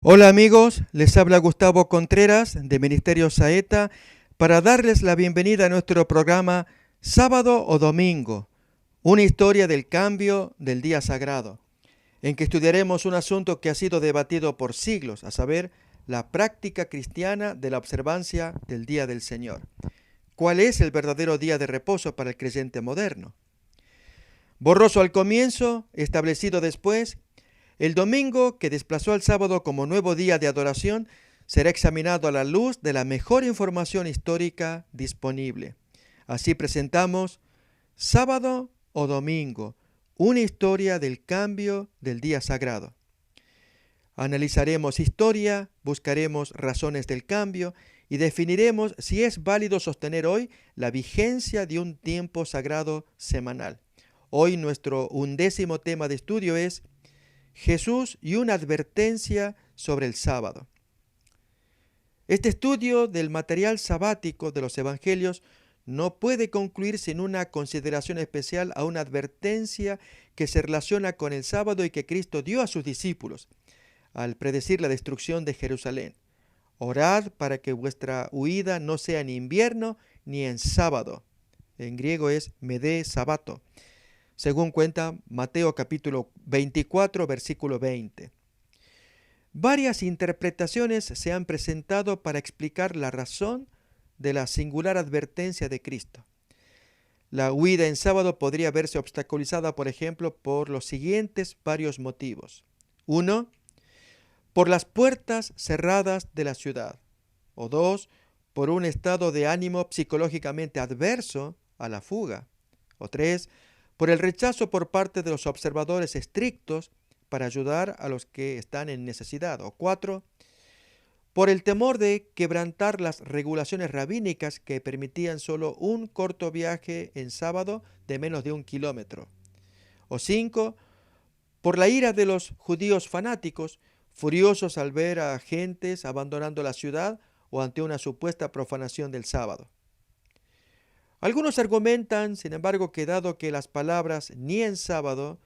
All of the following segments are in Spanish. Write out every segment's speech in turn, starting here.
Hola amigos, les habla Gustavo Contreras de Ministerio Saeta para darles la bienvenida a nuestro programa Sábado o Domingo, una historia del cambio del día sagrado, en que estudiaremos un asunto que ha sido debatido por siglos, a saber, la práctica cristiana de la observancia del Día del Señor. ¿Cuál es el verdadero día de reposo para el creyente moderno? Borroso al comienzo, establecido después, el domingo, que desplazó al sábado como nuevo día de adoración, será examinado a la luz de la mejor información histórica disponible. Así presentamos Sábado o Domingo, una historia del cambio del día sagrado. Analizaremos historia, buscaremos razones del cambio y definiremos si es válido sostener hoy la vigencia de un tiempo sagrado semanal. Hoy nuestro 11º tema de estudio es Jesús y una advertencia sobre el sábado. Este estudio del material sabático de los evangelios no puede concluir sin una consideración especial a una advertencia que se relaciona con el sábado y que Cristo dio a sus discípulos al predecir la destrucción de Jerusalén. Orad para que vuestra huida no sea en invierno ni en sábado. En griego es medé sabato, según cuenta Mateo capítulo 24, versículo 20. Varias interpretaciones se han presentado para explicar la razón de la singular advertencia de Cristo. La huida en sábado podría verse obstaculizada, por ejemplo, por los siguientes varios motivos. 1. Por las puertas cerradas de la ciudad. O 2. Por un estado de ánimo psicológicamente adverso a la fuga. O 3. Por el rechazo por parte de los observadores estrictos para ayudar a los que están en necesidad. O 4. Por el temor de quebrantar las regulaciones rabínicas que permitían solo un corto viaje en sábado de menos de 1 kilómetro. O 5. Por la ira de los judíos fanáticos, furiosos al ver a gentes abandonando la ciudad o ante una supuesta profanación del sábado. Algunos argumentan, sin embargo, que dado que las palabras ni en sábado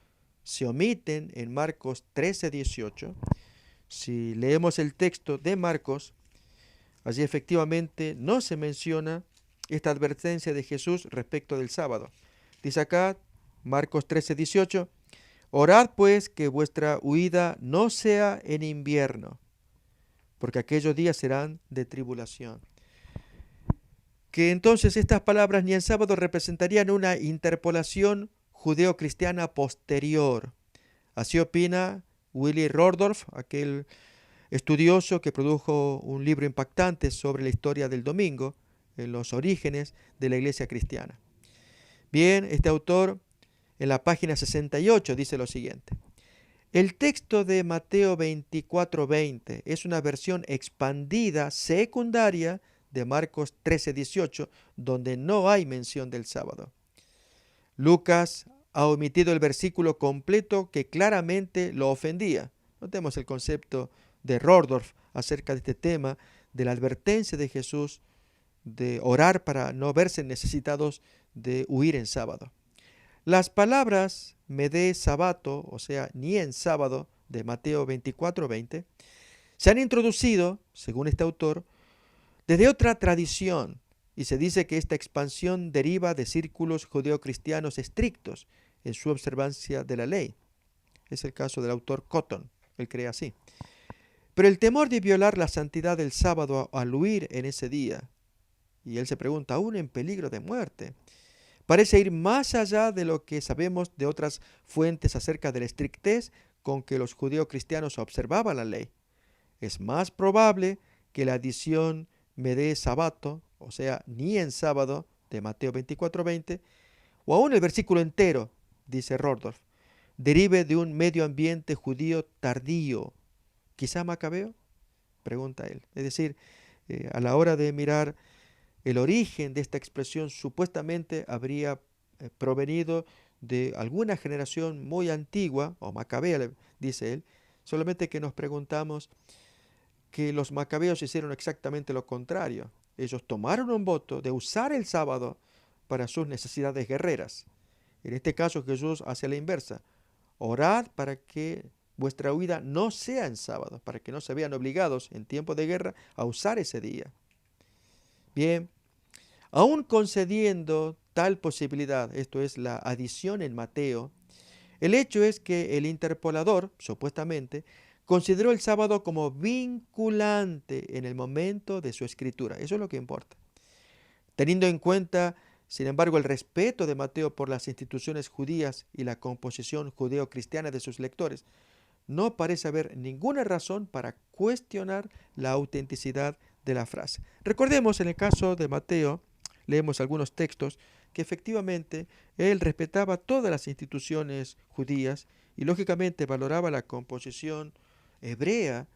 se omiten en Marcos 13:18, si leemos el texto de Marcos, allí efectivamente no se menciona esta advertencia de Jesús respecto del sábado. Dice acá, Marcos 13:18, orad pues que vuestra huida no sea en invierno, porque aquellos días serán de tribulación. Que entonces estas palabras ni en sábado representarían una interpolación judeo-cristiana posterior. Así opina Willy Rordorf, aquel estudioso que produjo un libro impactante sobre la historia del domingo, en los orígenes de la iglesia cristiana. Bien, este autor en la página 68 dice lo siguiente. El texto de Mateo 24:20 es una versión expandida secundaria de Marcos 13:18, donde no hay mención del sábado. Lucas ha omitido el versículo completo que claramente lo ofendía. Notemos el concepto de Rordorf acerca de este tema, de la advertencia de Jesús de orar para no verse necesitados de huir en sábado. Las palabras medé sabato, o sea, ni en sábado, de Mateo 24:20, se han introducido, según este autor, desde otra tradición, y se dice que esta expansión deriva de círculos judeocristianos estrictos en su observancia de la ley. Es el caso del autor Cotton, él cree así. Pero el temor de violar la santidad del sábado al huir en ese día, y él se pregunta, aún en peligro de muerte, parece ir más allá de lo que sabemos de otras fuentes acerca de la estrictez con que los judeocristianos observaban la ley. Es más probable que la adición medé sabato, o sea, ni en sábado, de Mateo 24:20, o aún el versículo entero, dice Rordorf, derive de un medio ambiente judío tardío. ¿Quizá macabeo? Pregunta él. Es decir, a la hora de mirar el origen de esta expresión, supuestamente habría provenido de alguna generación muy antigua, o macabea, dice él, solamente que nos preguntamos que los macabeos hicieron exactamente lo contrario. Ellos tomaron un voto de usar el sábado para sus necesidades guerreras. En este caso Jesús hace la inversa. Orad para que vuestra huida no sea en sábado, para que no se vean obligados en tiempo de guerra a usar ese día. Bien, aún concediendo tal posibilidad, esto es la adición en Mateo, el hecho es que el interpolador, supuestamente, consideró el sábado como vinculante en el momento de su escritura. Eso es lo que importa. Teniendo en cuenta, sin embargo, el respeto de Mateo por las instituciones judías y la composición judeo-cristiana de sus lectores, no parece haber ninguna razón para cuestionar la autenticidad de la frase. Recordemos, en el caso de Mateo, leemos algunos textos que efectivamente él respetaba todas las instituciones judías y lógicamente valoraba la composición hebrea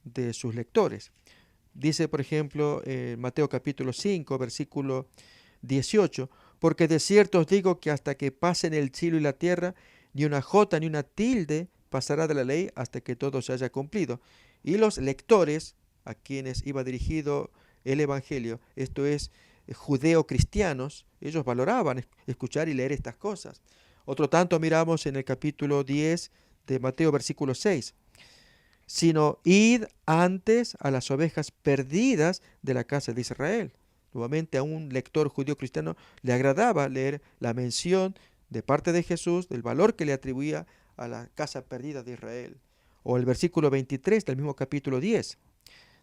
de sus lectores. Dice, por ejemplo, en Mateo capítulo 5, versículo 18, porque de cierto os digo que hasta que pasen el cielo y la tierra, ni una jota ni una tilde pasará de la ley hasta que todo se haya cumplido. Y los lectores a quienes iba dirigido el Evangelio, esto es, judeo-cristianos, ellos valoraban escuchar y leer estas cosas. Otro tanto miramos en el capítulo 10 de Mateo, versículo 6. Sino id antes a las ovejas perdidas de la casa de Israel. Nuevamente a un lector judío cristiano le agradaba leer la mención de parte de Jesús del valor que le atribuía a la casa perdida de Israel. O el versículo 23 del mismo capítulo 10,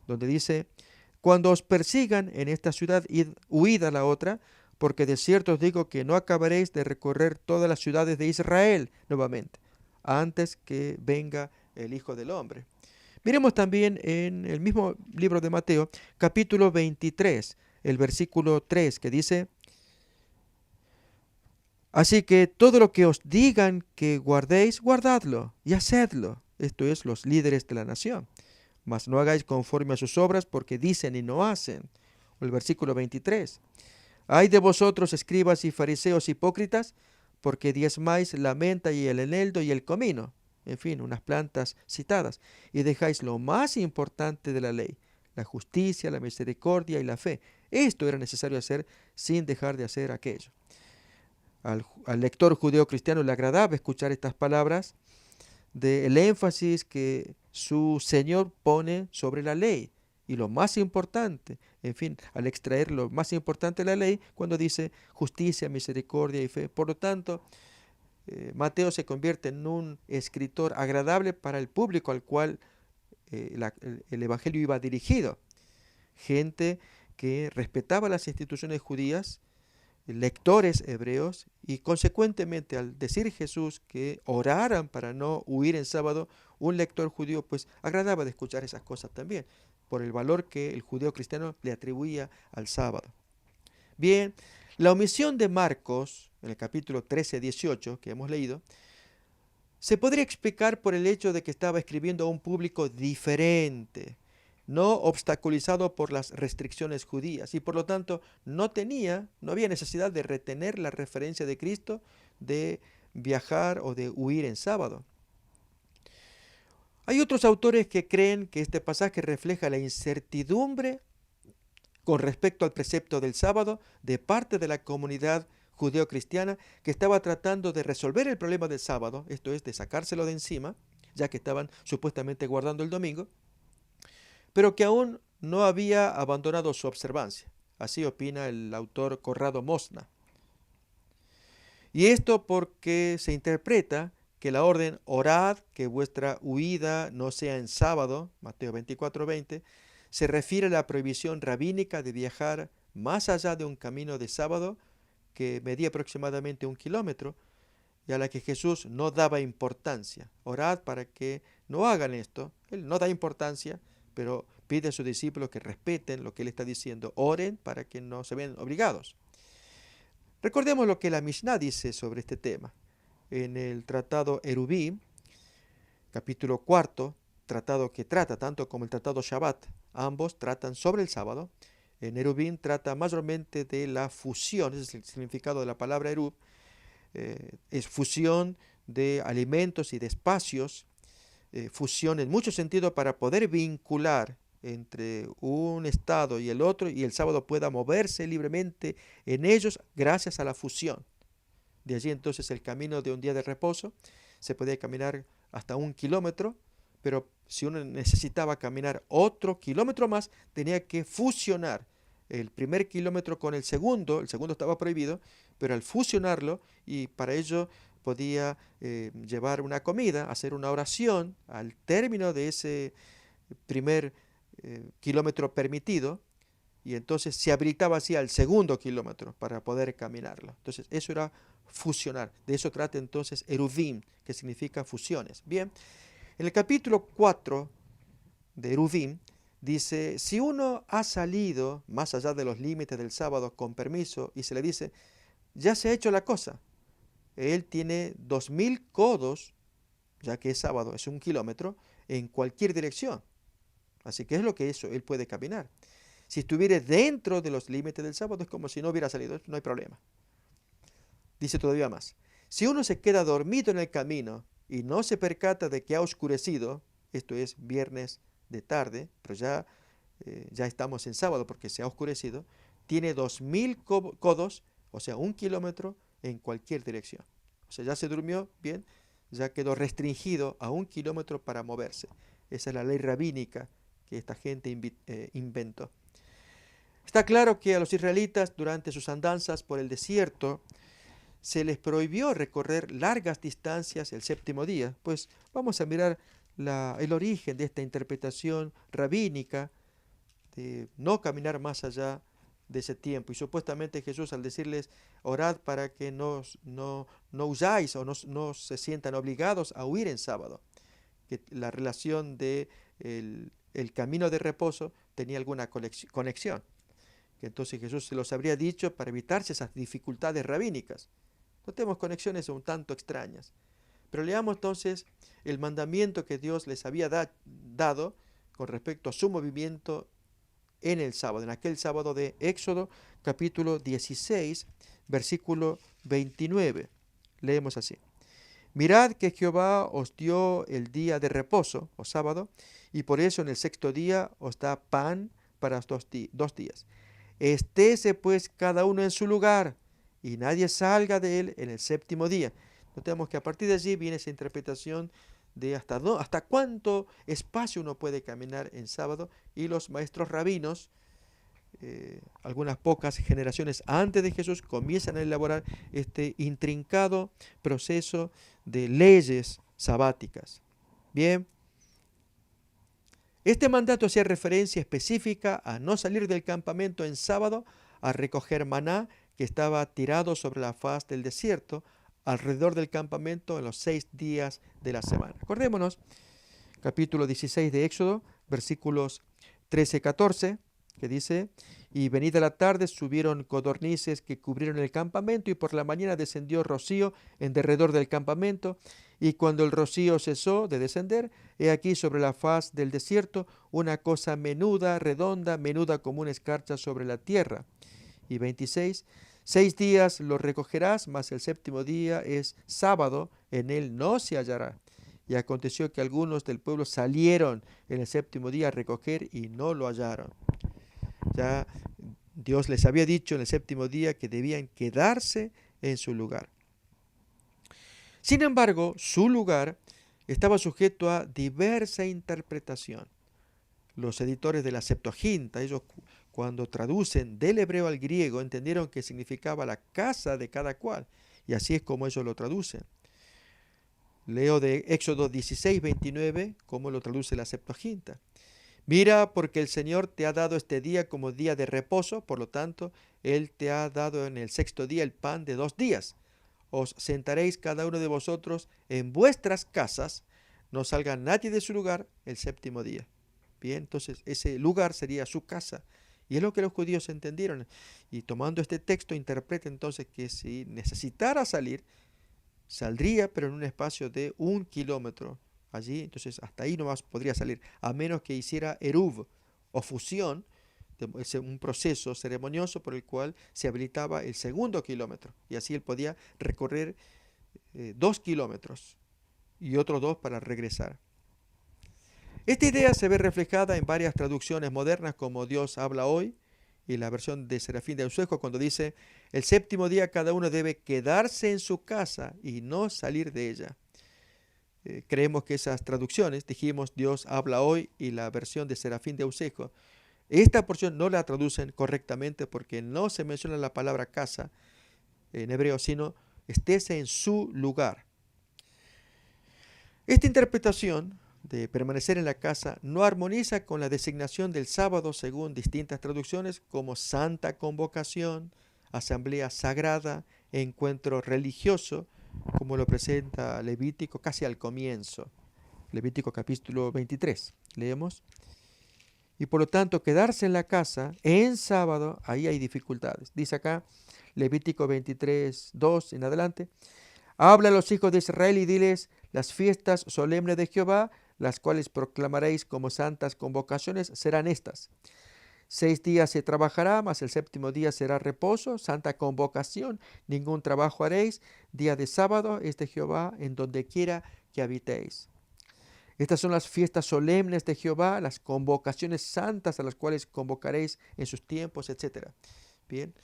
donde dice, cuando os persigan en esta ciudad, huid a la otra, porque de cierto os digo que no acabaréis de recorrer todas las ciudades de Israel nuevamente, antes que venga el Hijo del Hombre. Miremos también en el mismo libro de Mateo, capítulo 23, el versículo 3, que dice, así que todo lo que os digan que guardéis, guardadlo y hacedlo. Esto es, los líderes de la nación. Mas no hagáis conforme a sus obras, porque dicen y no hacen. O el versículo 23. Ay de vosotros, escribas y fariseos hipócritas, porque diezmáis la menta y el eneldo y el comino, en fin, unas plantas citadas, y dejáis lo más importante de la ley, la justicia, la misericordia y la fe. Esto era necesario hacer sin dejar de hacer aquello. Al lector judeo cristiano le agradaba escuchar estas palabras del énfasis que su Señor pone sobre la ley. Y lo más importante, en fin, al extraer lo más importante de la ley, cuando dice justicia, misericordia y fe. Por lo tanto, Mateo se convierte en un escritor agradable para el público al cual el Evangelio iba dirigido. Gente que respetaba las instituciones judías, lectores hebreos, y consecuentemente al decir Jesús que oraran para no huir en sábado, un lector judío pues agradaba de escuchar esas cosas también, por el valor que el judío cristiano le atribuía al sábado. Bien, la omisión de Marcos, en el capítulo 13-18 que hemos leído, se podría explicar por el hecho de que estaba escribiendo a un público diferente, no obstaculizado por las restricciones judías, y por lo tanto no había necesidad de retener la referencia de Cristo de viajar o de huir en sábado. Hay otros autores que creen que este pasaje refleja la incertidumbre con respecto al precepto del sábado de parte de la comunidad judeo-cristiana que estaba tratando de resolver el problema del sábado, esto es, de sacárselo de encima, ya que estaban supuestamente guardando el domingo, pero que aún no había abandonado su observancia. Así opina el autor Corrado Mosna. Y esto porque se interpreta que la orden orad que vuestra huida no sea en sábado, Mateo 24:20, se refiere a la prohibición rabínica de viajar más allá de un camino de sábado que medía aproximadamente 1 kilómetro y a la que Jesús no daba importancia. Orad para que no hagan esto. Él no da importancia, pero pide a sus discípulos que respeten lo que él está diciendo. Oren para que no se vean obligados. Recordemos lo que la Mishnah dice sobre este tema. En el tratado Erubim, capítulo 4, tratado que trata tanto como el tratado Shabbat, ambos tratan sobre el sábado. En Erubim trata mayormente de la fusión, ese es el significado de la palabra Erub, es fusión de alimentos y de espacios, fusión en mucho sentido para poder vincular entre un estado y el otro y el sábado pueda moverse libremente en ellos gracias a la fusión. De allí entonces el camino de un día de reposo se podía caminar hasta 1 kilómetro, pero si uno necesitaba caminar otro kilómetro más, tenía que fusionar el primer kilómetro con el segundo estaba prohibido, pero al fusionarlo, y para ello podía llevar una comida, hacer una oración al término de ese primer kilómetro permitido, y entonces se habilitaba así al segundo kilómetro para poder caminarlo. Entonces eso era fusionar. De eso trata entonces Eruvim, que significa fusiones. Bien, en el capítulo 4 de Eruvim dice, si uno ha salido más allá de los límites del sábado con permiso y se le dice, ya se ha hecho la cosa, él tiene 2000 codos, ya que es sábado, es 1 kilómetro, en cualquier dirección. Así que es lo que eso, él puede caminar. Si estuviera dentro de los límites del sábado, es como si no hubiera salido, no hay problema. Dice todavía más, si uno se queda dormido en el camino y no se percata de que ha oscurecido, esto es viernes de tarde, pero ya estamos en sábado porque se ha oscurecido, tiene 2000 codos, o sea, 1 kilómetro en cualquier dirección. O sea, ya se durmió bien, ya quedó restringido a 1 kilómetro para moverse. Esa es la ley rabínica que esta gente inventó. Está claro que a los israelitas durante sus andanzas por el desierto se les prohibió recorrer largas distancias el séptimo día. Pues vamos a mirar el origen de esta interpretación rabínica de no caminar más allá de ese tiempo. Y supuestamente Jesús al decirles, orad para que no huyáis o no se sientan obligados a huir en sábado, que la relación de el camino de reposo tenía alguna conexión, que entonces Jesús se los habría dicho para evitarse esas dificultades rabínicas. Notemos conexiones un tanto extrañas. Pero leamos entonces el mandamiento que Dios les había dado con respecto a su movimiento en el sábado, en aquel sábado de Éxodo capítulo 16, versículo 29. Leemos así. Mirad que Jehová os dio el día de reposo, o sábado, y por eso en el sexto día os da pan para 2 días. Estése pues cada uno en su lugar, y nadie salga de él en el séptimo día. Notemos que a partir de allí viene esa interpretación de hasta cuánto espacio uno puede caminar en sábado, y los maestros rabinos, algunas pocas generaciones antes de Jesús, comienzan a elaborar este intrincado proceso de leyes sabáticas. Bien, este mandato hacía referencia específica a no salir del campamento en sábado a recoger maná que estaba tirado sobre la faz del desierto alrededor del campamento en los 6 días de la semana. Acordémonos, capítulo 16 de Éxodo, versículos 13-14, que dice, y venida la tarde subieron codornices que cubrieron el campamento, y por la mañana descendió rocío en derredor del campamento, y cuando el rocío cesó de descender, he aquí sobre la faz del desierto una cosa menuda, redonda, menuda como una escarcha sobre la tierra. Y 26, 6 días lo recogerás, mas el séptimo día es sábado, en él no se hallará. Y aconteció que algunos del pueblo salieron en el séptimo día a recoger y no lo hallaron. Ya Dios les había dicho en el séptimo día que debían quedarse en su lugar. Sin embargo, su lugar estaba sujeto a diversa interpretación. Los editores de la Septuaginta, ellos cuando traducen del hebreo al griego, entendieron que significaba la casa de cada cual, y así es como ellos lo traducen. Leo de Éxodo 16, 29, como lo traduce la Septuaginta. Mira, porque el Señor te ha dado este día como día de reposo, por lo tanto, Él te ha dado en el sexto día el pan de 2 días. Os sentaréis cada uno de vosotros en vuestras casas, no salga nadie de su lugar el séptimo día. Bien, entonces ese lugar sería su casa. Y es lo que los judíos entendieron. Y tomando este texto, interpreta entonces que si necesitara salir, saldría, pero en un espacio de 1 kilómetro. Allí, entonces hasta ahí nomás podría salir, a menos que hiciera eruv o fusión, un proceso ceremonioso por el cual se habilitaba el segundo kilómetro, y así él podía recorrer 2 kilómetros y otros 2 para regresar. Esta idea se ve reflejada en varias traducciones modernas como Dios habla hoy, y la versión de Serafín de Ausuejo cuando dice, el séptimo día cada uno debe quedarse en su casa y no salir de ella. creemos que esas traducciones, dijimos Dios habla hoy y la versión de Serafín de Ausejo, esta porción no la traducen correctamente porque no se menciona la palabra casa en hebreo, sino estése en su lugar. Esta interpretación de permanecer en la casa no armoniza con la designación del sábado según distintas traducciones como santa convocación, asamblea sagrada, encuentro religioso, como lo presenta Levítico casi al comienzo. Levítico capítulo 23. Leemos. Y por lo tanto, quedarse en la casa en sábado, ahí hay dificultades. Dice acá, Levítico 23, 2 en adelante. Habla a los hijos de Israel y diles, las fiestas solemnes de Jehová, las cuales proclamaréis como santas convocaciones, serán estas. 6 días se trabajará, mas el séptimo día será reposo, santa convocación, ningún trabajo haréis. Día de sábado es de Jehová, en donde quiera que habitéis. Estas son las fiestas solemnes de Jehová, las convocaciones santas a las cuales convocaréis en sus tiempos, etc. Bien,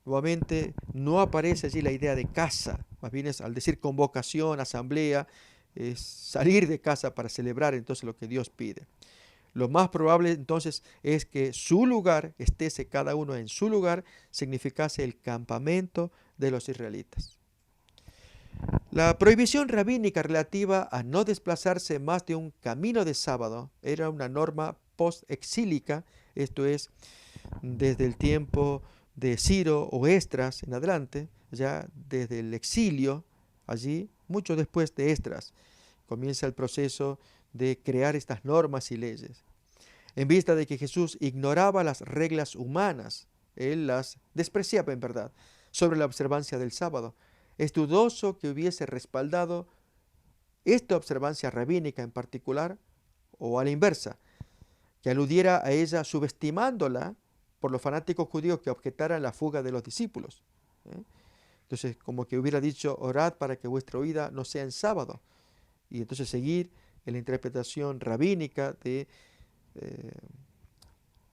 nuevamente no aparece allí la idea de casa, más bien es al decir convocación, asamblea, es salir de casa para celebrar entonces lo que Dios pide. Lo más probable entonces es que su lugar, estése cada uno en su lugar, significase el campamento de los israelitas. La prohibición rabínica relativa a no desplazarse más de un camino de sábado era una norma post-exílica, esto es, desde el tiempo de Ciro o Esdras en adelante, ya desde el exilio, allí, mucho después de Esdras, comienza el proceso de crear estas normas y leyes. En vista de que Jesús ignoraba las reglas humanas, él las despreciaba en verdad, sobre la observancia del sábado. Es dudoso que hubiese respaldado esta observancia rabínica en particular, o a la inversa, que aludiera a ella subestimándola por los fanáticos judíos que objetaran la fuga de los discípulos. Entonces, como que hubiera dicho, orad para que vuestra huida no sea en sábado. Y entonces seguir en la interpretación rabínica de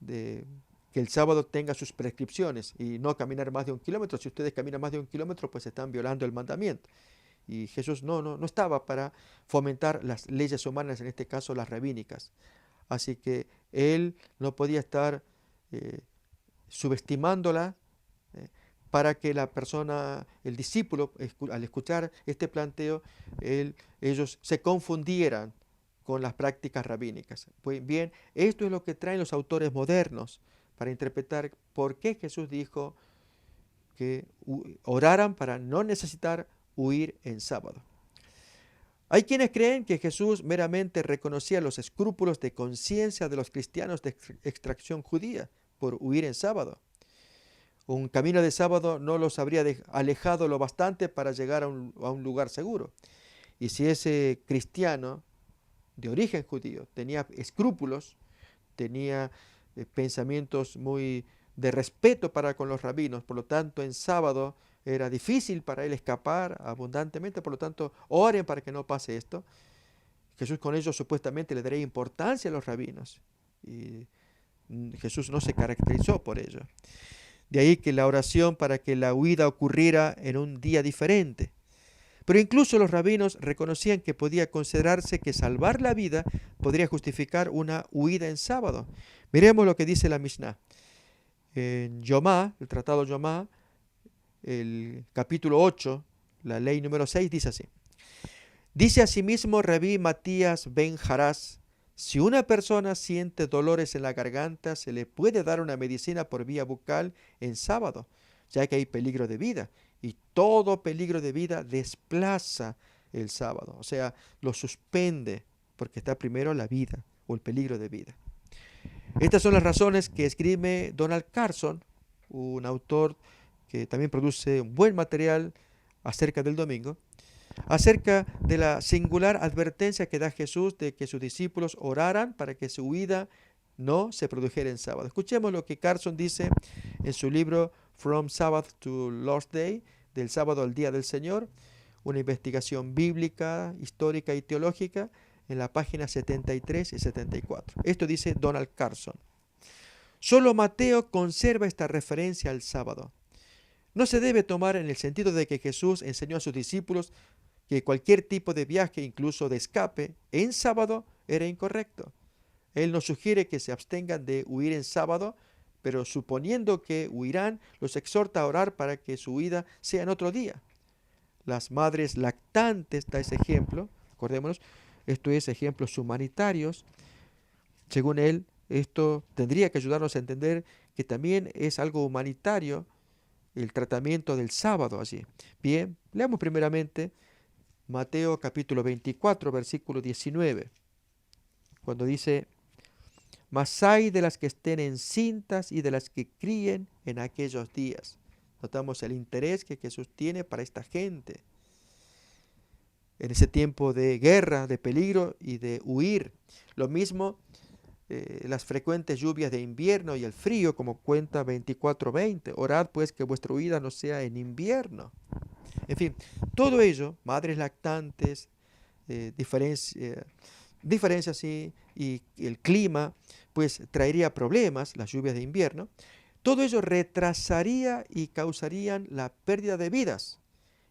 que el sábado tenga sus prescripciones y no caminar más de 1 kilómetro. Si ustedes caminan más de 1 kilómetro, pues están violando el mandamiento. Y Jesús no estaba para fomentar las leyes humanas, en este caso las rabínicas. Así que él no podía estar subestimándola para que la persona, el discípulo, al escuchar este planteo, ellos se confundieran con las prácticas rabínicas. Pues bien, esto es lo que traen los autores modernos para interpretar por qué Jesús dijo que oraran para no necesitar huir en sábado. Hay quienes creen que Jesús meramente reconocía los escrúpulos de conciencia de los cristianos de extracción judía por huir en sábado. Un camino de sábado no los habría alejado lo bastante para llegar a un lugar seguro. Y si ese cristiano de origen judío tenía escrúpulos, tenía pensamientos muy de respeto para con los rabinos, por lo tanto en sábado era difícil para él escapar abundantemente, por lo tanto oren para que no pase esto. Jesús con ello supuestamente le daría importancia a los rabinos y Jesús no se caracterizó por ello. De ahí que la oración para que la huida ocurriera en un día diferente. Pero incluso los rabinos reconocían que podía considerarse que salvar la vida podría justificar una huida en sábado. Miremos lo que dice la Mishnah. En Yomá, el tratado Yomá, el capítulo 8, la ley número 6, dice así. Dice asimismo Rabí Matías ben Harás, si una persona siente dolores en la garganta, se le puede dar una medicina por vía bucal en sábado, ya que hay peligro de vida. Y todo peligro de vida desplaza el sábado, o sea, lo suspende, porque está primero la vida o el peligro de vida. Estas son las razones que escribe Donald Carson, un autor que también produce un buen material acerca del domingo, acerca de la singular advertencia que da Jesús de que sus discípulos oraran para que su huida no se produjera en sábado. Escuchemos lo que Carson dice en su libro From Sabbath to Lord's Day, del sábado al día del Señor, una investigación bíblica, histórica y teológica, en la página 73 y 74. Esto dice Donald Carson. Solo Mateo conserva esta referencia al sábado. No se debe tomar en el sentido de que Jesús enseñó a sus discípulos que cualquier tipo de viaje, incluso de escape, en sábado era incorrecto. Él nos sugiere que se abstengan de huir en sábado, pero suponiendo que huirán, los exhorta a orar para que su huida sea en otro día. Las madres lactantes, da ese ejemplo, acordémonos, esto es ejemplos humanitarios. Según él, esto tendría que ayudarnos a entender que también es algo humanitario el tratamiento del sábado allí. Bien, leamos primeramente Mateo capítulo 24, versículo 19, cuando dice: mas hay de las que estén encintas y de las que críen en aquellos días. Notamos el interés que Jesús tiene para esta gente en ese tiempo de guerra, de peligro y de huir. Lo mismo las frecuentes lluvias de invierno y el frío, como cuenta 24:20. Orad pues que vuestra huida no sea en invierno. En fin, todo ello, madres lactantes, diferencias sí, y el clima, pues traería problemas, las lluvias de invierno. Todo ello retrasaría y causarían la pérdida de vidas.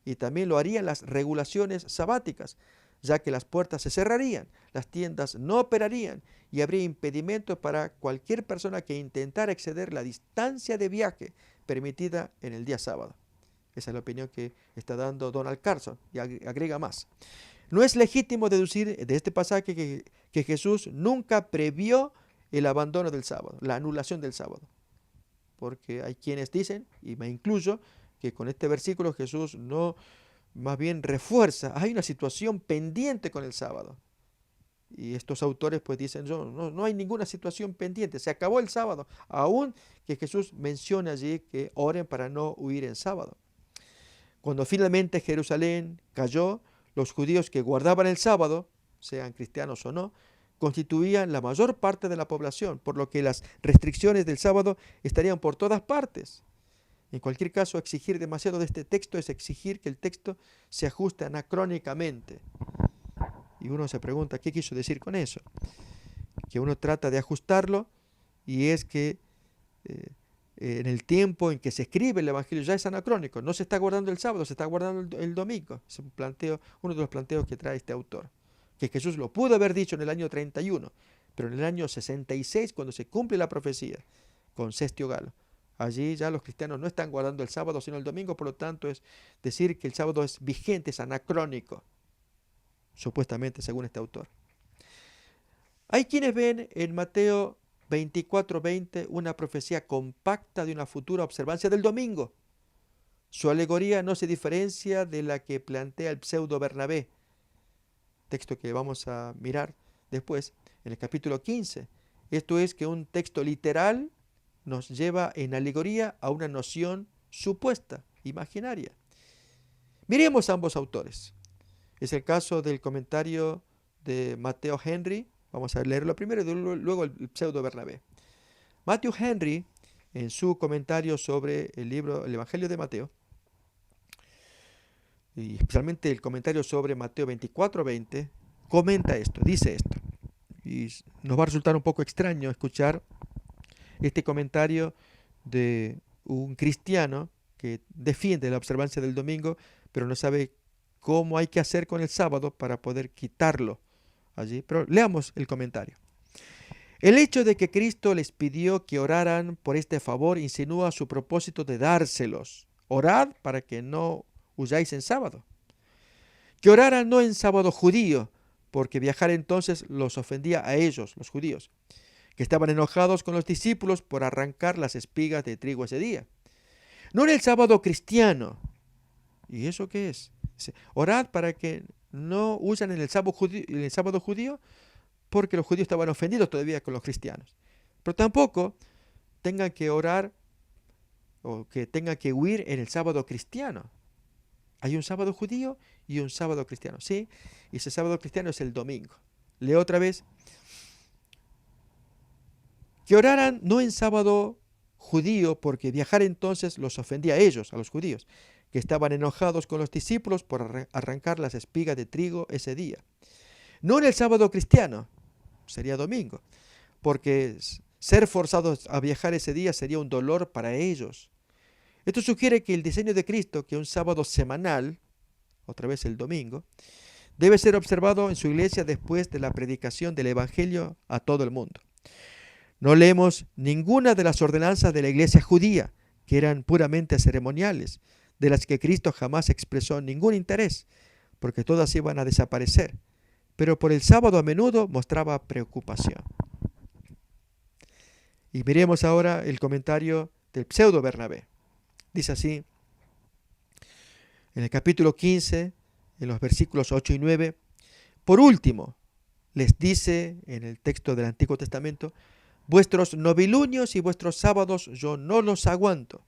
Y también lo harían las regulaciones sabáticas, ya que las puertas se cerrarían, las tiendas no operarían y habría impedimentos para cualquier persona que intentara exceder la distancia de viaje permitida en el día sábado. Esa es la opinión que está dando Donald Carson y agrega más. No es legítimo deducir de este pasaje que Jesús nunca previó el abandono del sábado, la anulación del sábado. Porque hay quienes dicen, y me incluyo, que con este versículo Jesús no, más bien refuerza, hay una situación pendiente con el sábado. Y estos autores pues dicen, no hay ninguna situación pendiente, se acabó el sábado, aún que Jesús menciona allí que oren para no huir en sábado. Cuando finalmente Jerusalén cayó, los judíos que guardaban el sábado, sean cristianos o no, constituían la mayor parte de la población, por lo que las restricciones del sábado estarían por todas partes. En cualquier caso, exigir demasiado de este texto es exigir que el texto se ajuste anacrónicamente. Y uno se pregunta, ¿qué quiso decir con eso? Que uno trata de ajustarlo y es que en el tiempo en que se escribe el Evangelio ya es anacrónico, no se está guardando el sábado, se está guardando el domingo. Es uno de los planteos que trae este autor. Que Jesús lo pudo haber dicho en el año 31, pero en el año 66, cuando se cumple la profecía con Cestio Galo, allí ya los cristianos no están guardando el sábado sino el domingo, por lo tanto es decir que el sábado es vigente, es anacrónico, supuestamente según este autor. Hay quienes ven en Mateo 24:20 una profecía compacta de una futura observancia del domingo. Su alegoría no se diferencia de la que plantea el pseudo Bernabé, texto que vamos a mirar después en el capítulo 15. Esto es que un texto literal nos lleva en alegoría a una noción supuesta, imaginaria. Miremos a ambos autores. Es el caso del comentario de Matthew Henry. Vamos a leerlo primero y luego el pseudo Bernabé. Matthew Henry, en su comentario sobre el Evangelio de Mateo, y especialmente el comentario sobre Mateo 24:20, comenta esto, dice esto. Y nos va a resultar un poco extraño escuchar este comentario de un cristiano que defiende la observancia del domingo, pero no sabe cómo hay que hacer con el sábado para poder quitarlo allí. Pero leamos el comentario. El hecho de que Cristo les pidió que oraran por este favor insinúa su propósito de dárselos. Orad para que no huyáis en sábado. Que oraran no en sábado judío, porque viajar entonces los ofendía a ellos, los judíos, que estaban enojados con los discípulos por arrancar las espigas de trigo ese día. No en el sábado cristiano. ¿Y eso qué es? Orad para que no huyan en el sábado judío, porque los judíos estaban ofendidos todavía con los cristianos. Pero tampoco tengan que orar o que tengan que huir en el sábado cristiano. Hay un sábado judío y un sábado cristiano, ¿sí? Y ese sábado cristiano es el domingo. Leo otra vez. Que oraran no en sábado judío, porque viajar entonces los ofendía a ellos, a los judíos, que estaban enojados con los discípulos por arrancar las espigas de trigo ese día. No en el sábado cristiano, sería domingo, porque ser forzados a viajar ese día sería un dolor para ellos. Esto sugiere que el diseño de Cristo, que un sábado semanal, otra vez el domingo, debe ser observado en su iglesia después de la predicación del Evangelio a todo el mundo. No leemos ninguna de las ordenanzas de la iglesia judía, que eran puramente ceremoniales, de las que Cristo jamás expresó ningún interés, porque todas iban a desaparecer, pero por el sábado a menudo mostraba preocupación. Y miremos ahora el comentario del pseudo Bernabé. Dice así, en el capítulo 15, en los versículos 8 y 9, por último, les dice en el texto del Antiguo Testamento, vuestros novilunios y vuestros sábados yo no los aguanto.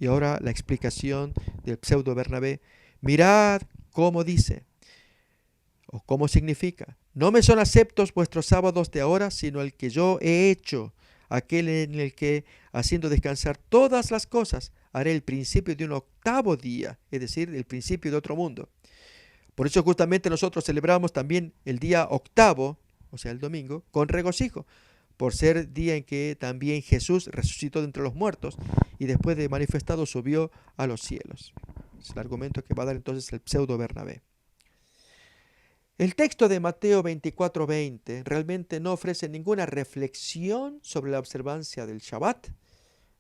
Y ahora la explicación del pseudo Bernabé, mirad cómo dice, o cómo significa, no me son aceptos vuestros sábados de ahora, sino el que yo he hecho, aquel en el que, haciendo descansar todas las cosas, haré el principio de un octavo día, es decir, el principio de otro mundo. Por eso justamente nosotros celebramos también el día octavo, o sea, el domingo, con regocijo, por ser día en que también Jesús resucitó de entre los muertos y después de manifestado subió a los cielos. Es el argumento que va a dar entonces el pseudo Bernabé. El texto de Mateo 24:20 realmente no ofrece ninguna reflexión sobre la observancia del Shabbat,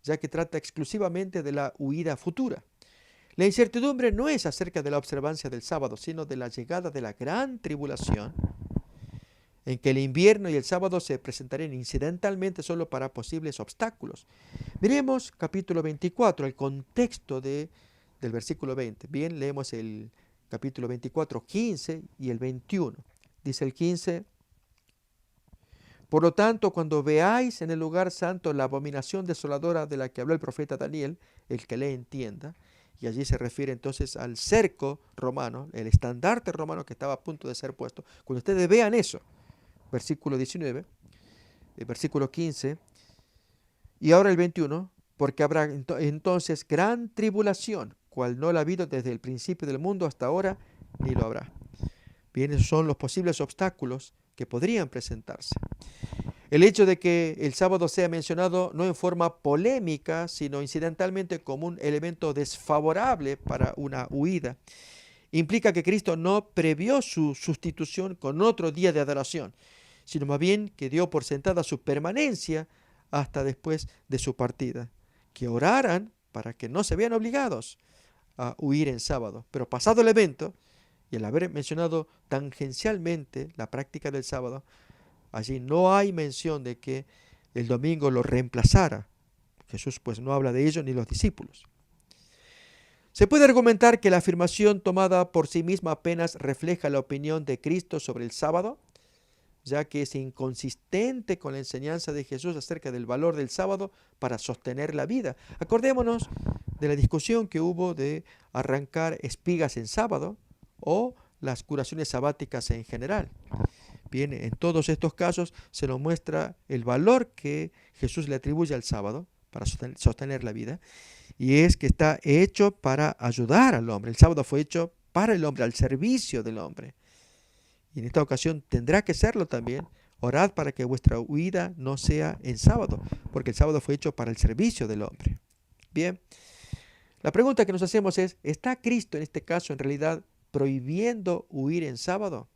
ya que trata exclusivamente de la huida futura. La incertidumbre no es acerca de la observancia del sábado, sino de la llegada de la gran tribulación, en que el invierno y el sábado se presentarían incidentalmente solo para posibles obstáculos. Miremos capítulo 24, el contexto del versículo 20. Bien, leemos el capítulo 24, 15 y el 21. Dice el 15, por lo tanto, cuando veáis en el lugar santo la abominación desoladora de la que habló el profeta Daniel, el que le entienda, y allí se refiere entonces al cerco romano, el estandarte romano que estaba a punto de ser puesto. Cuando ustedes vean eso, versículo 19, el versículo 15, y ahora el 21, porque habrá entonces gran tribulación, cual no la ha habido desde el principio del mundo hasta ahora, ni lo habrá. Bien, esos son los posibles obstáculos que podrían presentarse. El hecho de que el sábado sea mencionado no en forma polémica, sino incidentalmente como un elemento desfavorable para una huida, implica que Cristo no previó su sustitución con otro día de adoración, sino más bien que dio por sentada su permanencia hasta después de su partida. Que oraran para que no se vean obligados a huir en sábado. Pero pasado el evento, y al haber mencionado tangencialmente la práctica del sábado, allí no hay mención de que el domingo lo reemplazara. Jesús pues no habla de ello ni los discípulos. Se puede argumentar que la afirmación tomada por sí misma apenas refleja la opinión de Cristo sobre el sábado, ya que es inconsistente con la enseñanza de Jesús acerca del valor del sábado para sostener la vida. Acordémonos de la discusión que hubo de arrancar espigas en sábado o las curaciones sabáticas en general. Bien, en todos estos casos se nos muestra el valor que Jesús le atribuye al sábado para sostener la vida, y es que está hecho para ayudar al hombre. El sábado fue hecho para el hombre, al servicio del hombre. Y en esta ocasión tendrá que serlo también. Orad para que vuestra huida no sea en sábado, porque el sábado fue hecho para el servicio del hombre. Bien, la pregunta que nos hacemos es, ¿está Cristo en este caso en realidad prohibiendo huir en sábado?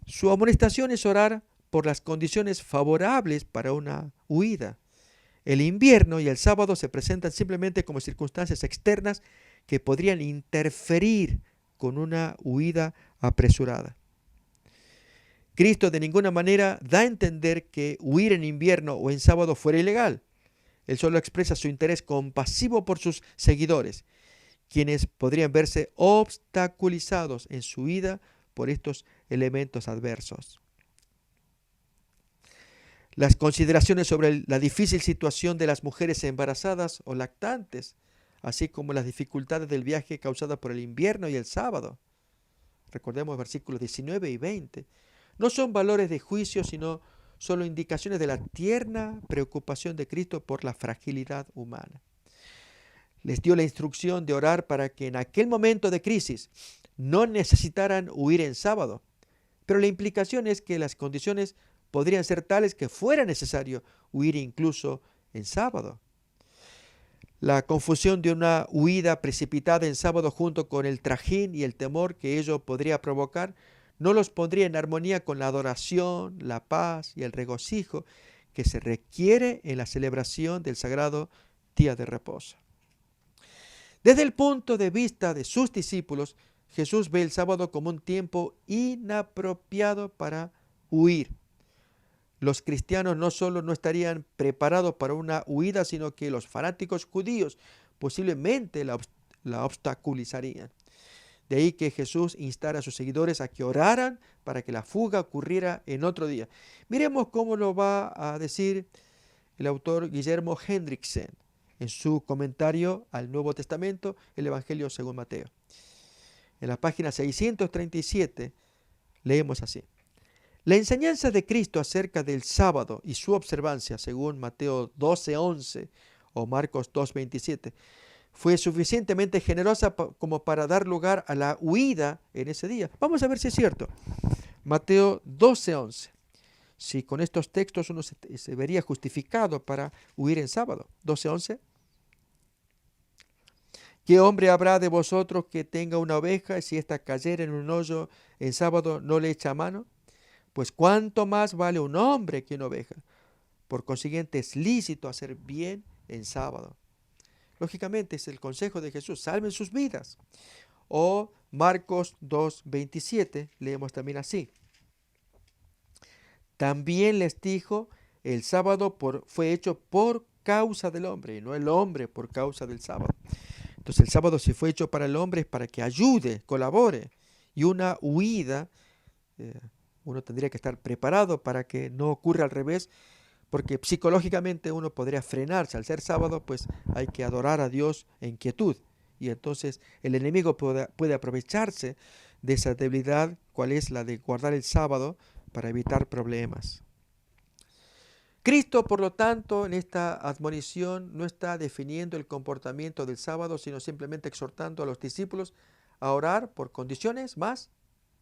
Su amonestación es orar por las condiciones favorables para una huida. El invierno y el sábado se presentan simplemente como circunstancias externas que podrían interferir con una huida apresurada. Cristo de ninguna manera da a entender que huir en invierno o en sábado fuera ilegal. Él solo expresa su interés compasivo por sus seguidores, quienes podrían verse obstaculizados en su huida por estos elementos adversos. Las consideraciones sobre la difícil situación de las mujeres embarazadas o lactantes, así como las dificultades del viaje causadas por el invierno y el sábado, recordemos versículos 19 y 20, no son valores de juicio, sino solo indicaciones de la tierna preocupación de Cristo por la fragilidad humana. Les dio la instrucción de orar para que en aquel momento de crisis no necesitaran huir en sábado, pero la implicación es que las condiciones podrían ser tales que fuera necesario huir incluso en sábado. La confusión de una huida precipitada en sábado junto con el trajín y el temor que ello podría provocar no los pondría en armonía con la adoración, la paz y el regocijo que se requiere en la celebración del sagrado día de reposo. Desde el punto de vista de sus discípulos, Jesús ve el sábado como un tiempo inapropiado para huir. Los cristianos no solo no estarían preparados para una huida, sino que los fanáticos judíos posiblemente la obstaculizarían. De ahí que Jesús instara a sus seguidores a que oraran para que la fuga ocurriera en otro día. Miremos cómo lo va a decir el autor Guillermo Hendrickson en su comentario al Nuevo Testamento, el Evangelio según Mateo. En la página 637 leemos así: la enseñanza de Cristo acerca del sábado y su observancia, según Mateo 12:11 o Marcos 2:27, fue suficientemente generosa como para dar lugar a la huida en ese día. Vamos a ver si es cierto. Mateo 12:11. Si con estos textos uno se vería justificado para huir en sábado. 12:11. ¿Qué hombre habrá de vosotros que tenga una oveja y si ésta cayera en un hoyo en sábado no le echa mano? Pues cuánto más vale un hombre que una oveja. Por consiguiente es lícito hacer bien en sábado. Lógicamente es el consejo de Jesús, salven sus vidas. O Marcos 2:27, leemos también así: también les dijo, el sábado fue hecho por causa del hombre y no el hombre por causa del sábado. Entonces el sábado si fue hecho para el hombre es para que ayude, colabore. Y una huida, uno tendría que estar preparado para que no ocurra al revés, porque psicológicamente uno podría frenarse. Al ser sábado, pues hay que adorar a Dios en quietud. Y entonces el enemigo puede aprovecharse de esa debilidad, cual es la de guardar el sábado, para evitar problemas. Cristo, por lo tanto, en esta admonición no está definiendo el comportamiento del sábado, sino simplemente exhortando a los discípulos a orar por condiciones más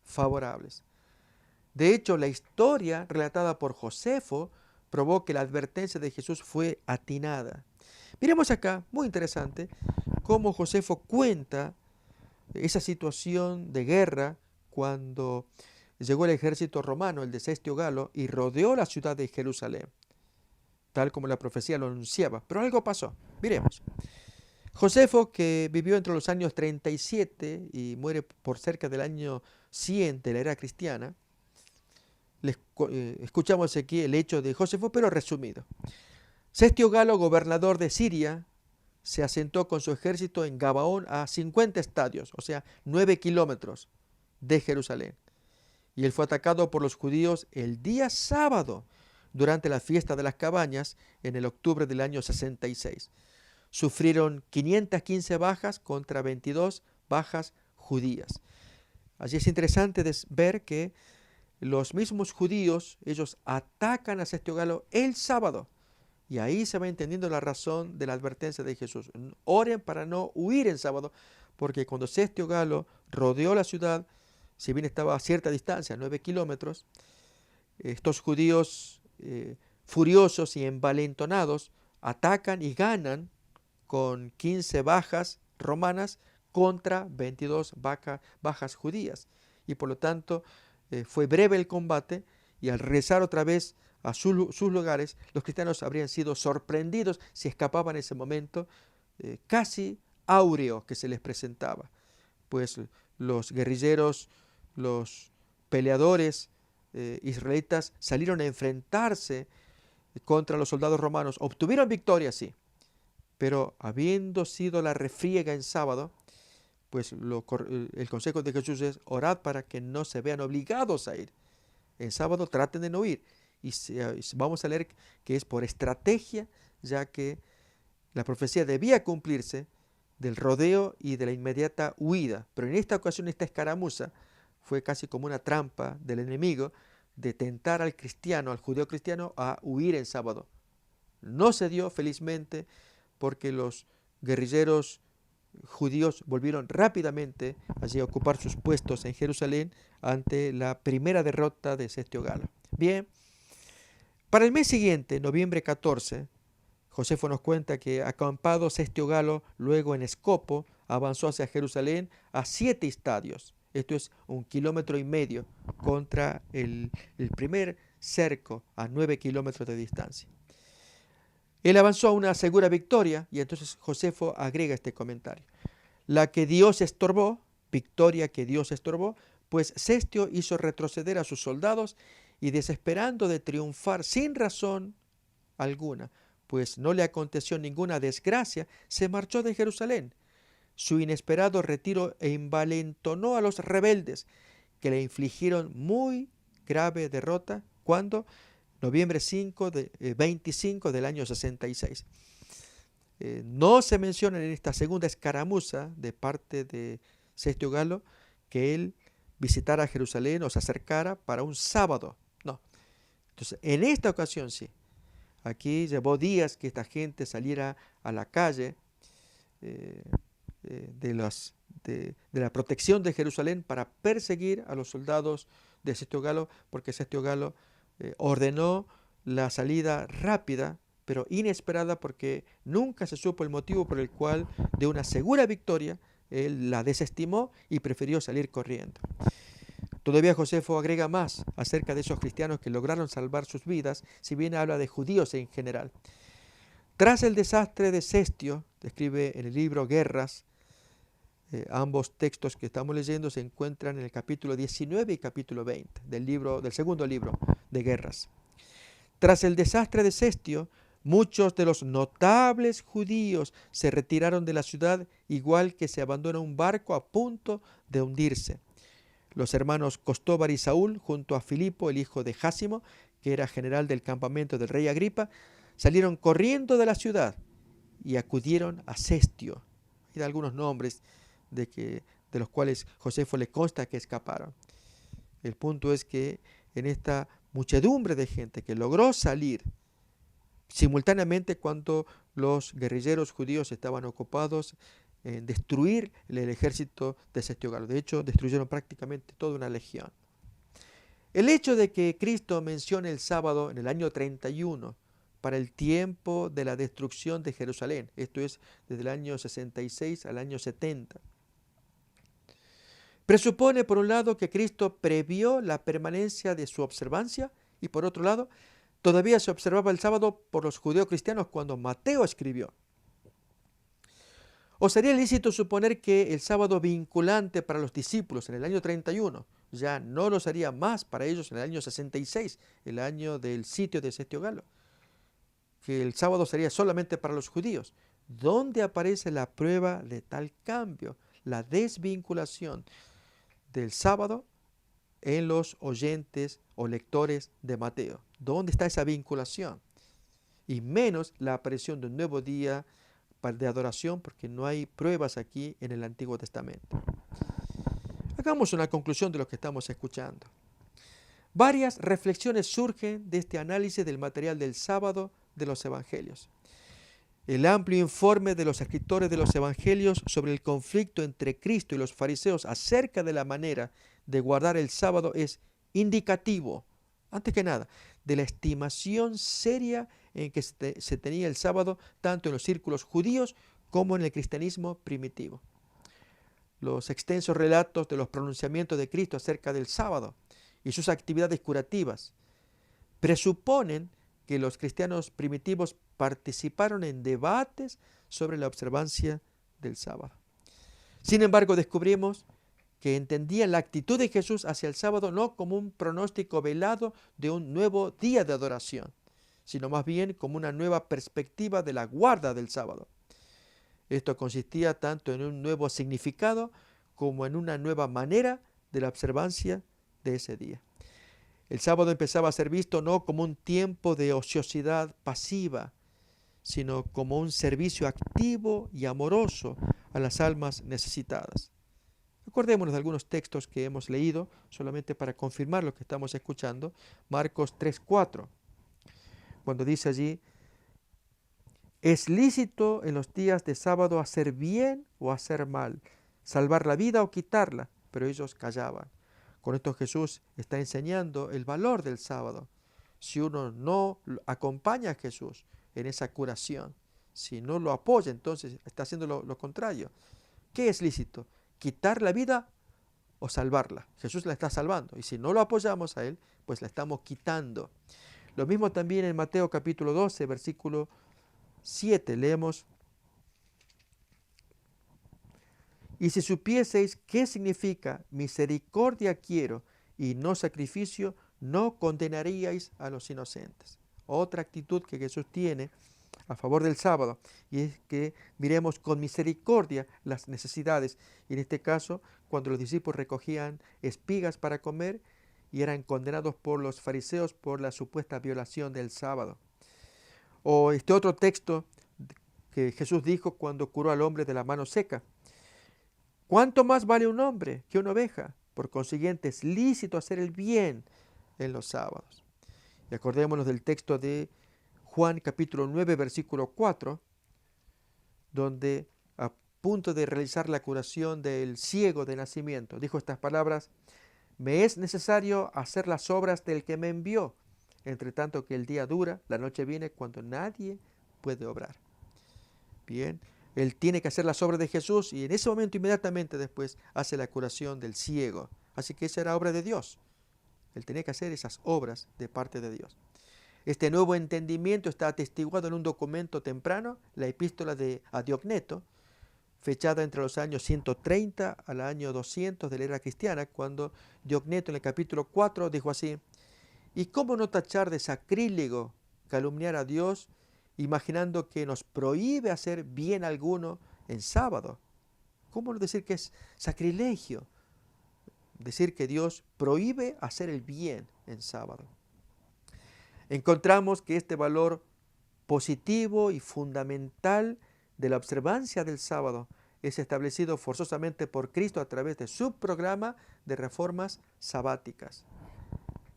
favorables. De hecho, la historia relatada por Josefo probó que la advertencia de Jesús fue atinada. Miremos acá, muy interesante, cómo Josefo cuenta esa situación de guerra cuando llegó el ejército romano, el de Sestio Galo, y rodeó la ciudad de Jerusalén, tal como la profecía lo anunciaba. Pero algo pasó. Miremos. Josefo, que vivió entre los años 37 y muere por cerca del año 100 de la era cristiana, escuchamos aquí el hecho de Josefo, pero resumido. Sestio Galo, gobernador de Siria, se asentó con su ejército en Gabaón a 50 estadios, o sea, 9 kilómetros de Jerusalén. Y él fue atacado por los judíos el día sábado, durante la fiesta de las cabañas, en el octubre del año 66. Sufrieron 515 bajas contra 22 bajas judías. Allí es interesante ver que los mismos judíos, ellos atacan a Sestio Galo el sábado. Y ahí se va entendiendo la razón de la advertencia de Jesús. Oren para no huir en sábado, porque cuando Sestio Galo rodeó la ciudad, si bien estaba a cierta distancia, 9 kilómetros, estos judíos furiosos y envalentonados atacan y ganan con 15 bajas romanas contra 22 bajas judías. Y por lo tanto fue breve el combate, y al regresar otra vez a sus lugares, los cristianos habrían sido sorprendidos si escapaban en ese momento casi áureo que se les presentaba. Pues los guerrilleros, los peleadores israelitas salieron a enfrentarse contra los soldados romanos. Obtuvieron victoria, sí, pero habiendo sido la refriega en sábado, pues el consejo de Jesús es: orad para que no se vean obligados a ir. En sábado traten de no ir. Y vamos a leer que es por estrategia, ya que la profecía debía cumplirse del rodeo y de la inmediata huida. Pero en esta ocasión, esta escaramuza fue casi como una trampa del enemigo de tentar al cristiano, al judío cristiano, a huir en sábado. No se dio, felizmente, porque los guerrilleros judíos volvieron rápidamente allí a ocupar sus puestos en Jerusalén ante la primera derrota de Sestio Galo. Bien, para el mes siguiente, noviembre 14, Josefo nos cuenta que acampado Sestio Galo, luego en Escopo, avanzó hacia Jerusalén a 7 estadios. Esto es 1,5 kilómetros contra el primer cerco a 9 kilómetros de distancia. Él avanzó a una segura victoria y entonces Josefo agrega este comentario. La que Dios estorbó, victoria que Dios estorbó, pues Sestio hizo retroceder a sus soldados y desesperando de triunfar sin razón alguna, pues no le aconteció ninguna desgracia, se marchó de Jerusalén. Su inesperado retiro envalentonó a los rebeldes, que le infligieron muy grave derrota cuando noviembre 25 del año 66. No se menciona en esta segunda escaramuza de parte de Sestio Galo que él visitara Jerusalén o se acercara para un sábado. No. Entonces, en esta ocasión sí. Aquí llevó días que esta gente saliera a la calle eh, de la protección de Jerusalén para perseguir a los soldados de Sestio Galo, porque Sestio Galo ordenó la salida rápida, pero inesperada, porque nunca se supo el motivo por el cual de una segura victoria él la desestimó y prefirió salir corriendo. Todavía Josefo agrega más acerca de esos cristianos que lograron salvar sus vidas, si bien habla de judíos en general. Tras el desastre de Sestio, describe en el libro Guerras, ambos textos que estamos leyendo se encuentran en el capítulo 19 y capítulo 20 del segundo libro de Guerras. Tras el desastre de Sestio, muchos de los notables judíos se retiraron de la ciudad, igual que se abandona un barco a punto de hundirse. Los hermanos Costóbar y Saúl, junto a Filipo, el hijo de Jásimo, que era general del campamento del rey Agripa, salieron corriendo de la ciudad y acudieron a Sestio. Hay algunos nombres de los cuales Josefo le consta que escaparon. El punto es que en esta muchedumbre de gente que logró salir simultáneamente cuando los guerrilleros judíos estaban ocupados en destruir el ejército de Sestio Galo. De hecho, destruyeron prácticamente toda una legión. El hecho de que Cristo mencione el sábado en el año 31 para el tiempo de la destrucción de Jerusalén, esto es desde el año 66 al año 70, presupone por un lado que Cristo previó la permanencia de su observancia y por otro lado, todavía se observaba el sábado por los judíos cristianos cuando Mateo escribió. ¿O sería lícito suponer que el sábado vinculante para los discípulos en el año 31 ya no lo sería más para ellos en el año 66, el año del sitio de Sestio Galo? Que el sábado sería solamente para los judíos. ¿Dónde aparece la prueba de tal cambio? La desvinculación del sábado en los oyentes o lectores de Mateo. ¿Dónde está esa vinculación? Y menos la aparición de un nuevo día de adoración, porque no hay pruebas aquí en el Antiguo Testamento. Hagamos una conclusión de lo que estamos escuchando. Varias reflexiones surgen de este análisis del material del sábado de los evangelios. El amplio informe de los escritores de los evangelios sobre el conflicto entre Cristo y los fariseos acerca de la manera de guardar el sábado es indicativo, antes que nada, de la estimación seria en que se tenía el sábado tanto en los círculos judíos como en el cristianismo primitivo. Los extensos relatos de los pronunciamientos de Cristo acerca del sábado y sus actividades curativas presuponen que los cristianos primitivos participaron en debates sobre la observancia del sábado. Sin embargo, descubrimos que entendían la actitud de Jesús hacia el sábado no como un pronóstico velado de un nuevo día de adoración, sino más bien como una nueva perspectiva de la guarda del sábado. Esto consistía tanto en un nuevo significado como en una nueva manera de la observancia de ese día. El sábado empezaba a ser visto no como un tiempo de ociosidad pasiva, sino como un servicio activo y amoroso a las almas necesitadas. Acordémonos de algunos textos que hemos leído, solamente para confirmar lo que estamos escuchando. Marcos 3:4, cuando dice allí: es lícito en los días de sábado hacer bien o hacer mal, salvar la vida o quitarla, pero ellos callaban. Con esto Jesús está enseñando el valor del sábado. Si uno no acompaña a Jesús, en esa curación. Si no lo apoya, entonces está haciendo lo contrario. ¿Qué es lícito? ¿Quitar la vida o salvarla? Jesús la está salvando. Y si no lo apoyamos a Él, pues la estamos quitando. Lo mismo también en Mateo capítulo 12, versículo 7. Leemos: y si supieseis qué significa misericordia quiero y no sacrificio, no condenaríais a los inocentes. Otra actitud que Jesús tiene a favor del sábado, y es que miremos con misericordia las necesidades. Y en este caso, cuando los discípulos recogían espigas para comer y eran condenados por los fariseos por la supuesta violación del sábado. O este otro texto que Jesús dijo cuando curó al hombre de la mano seca: ¿cuánto más vale un hombre que una oveja? Por consiguiente, es lícito hacer el bien en los sábados. Y acordémonos del texto de Juan capítulo 9, versículo 4, donde a punto de realizar la curación del ciego de nacimiento, dijo estas palabras: me es necesario hacer las obras del que me envió, entre tanto que el día dura, la noche viene cuando nadie puede obrar. Bien, él tiene que hacer las obras de Jesús y en ese momento inmediatamente después hace la curación del ciego. Así que esa era obra de Dios. Él tenía que hacer esas obras de parte de Dios. Este nuevo entendimiento está atestiguado en un documento temprano, la epístola a Diogneto, fechada entre los años 130 al año 200 de la era cristiana, cuando Diogneto en el capítulo 4 dijo así: ¿y cómo no tachar de sacrílego calumniar a Dios, imaginando que nos prohíbe hacer bien alguno en sábado? ¿Cómo no decir que es sacrilegio decir que Dios prohíbe hacer el bien en sábado? Encontramos que este valor positivo y fundamental de la observancia del sábado es establecido forzosamente por Cristo a través de su programa de reformas sabáticas.